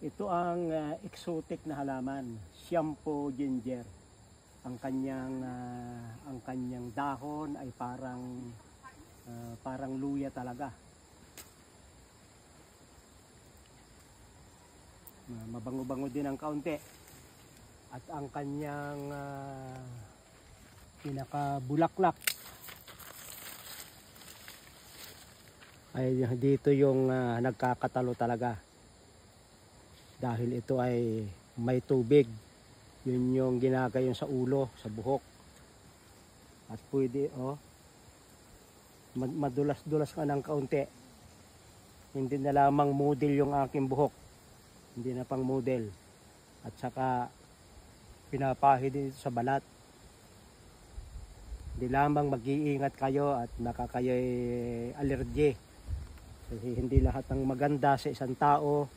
Ito ang exotic na halaman, Xiampo ginger. Ang kanyang dahon ay parang luya talaga. Mabango-bango din ang kaunti. At ang kanyang pinakabulaklak ay dito yung nagkakatalo talaga. Dahil ito ay may tubig. Yun yung ginagayon sa ulo, sa buhok. At pwede, madulas-dulas ka ng kaunti. Hindi na lamang model yung aking buhok. Hindi na pang model. At saka pinapahid dito sa balat. Hindi lamang mag-iingat kayo at nakakayo'y allergy. Kasi hindi lahat ng maganda sa isang tao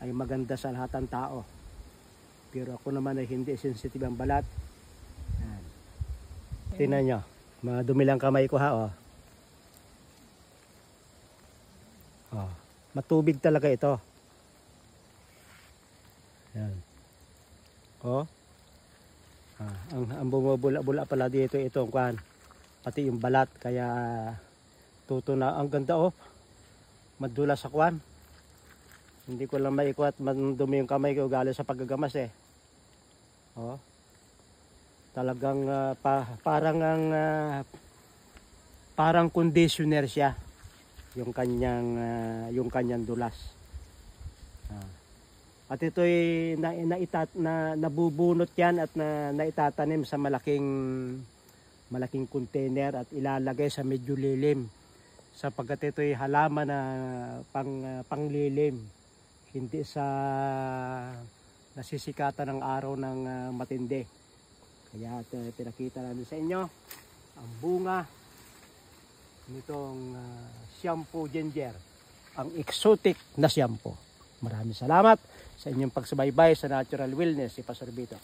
ay maganda sa lahat ng tao. Pero ako naman ay hindi sensitive ang balat. Yan. Tingnan nyo. Madumi lang kamay ko ha. Matubig talaga ito. Yan. Ang bumubula-bula pala dito itong kuhan. Pati yung balat. Kaya tutuna. Ang ganda Madula sa kuhan. Hindi ko lang maikuat, madumi yung kamay ko galing sa paggagamas Talagang parang conditioner siya yung kanyang dulas. At ito'y nabubunot yan at naitatanim sa malaking container at ilalagay sa medyo lilim. Sapagkat ito'y halaman na panglilim. Hindi sa nasisikatan ng araw ng matindi. Kaya pinakita namin sa inyo ang bunga nitong Xiampo ginger. Ang exotic na Xiampo. Maraming salamat sa inyong pagsubaybay sa Natural Wellness si Pastor Vito.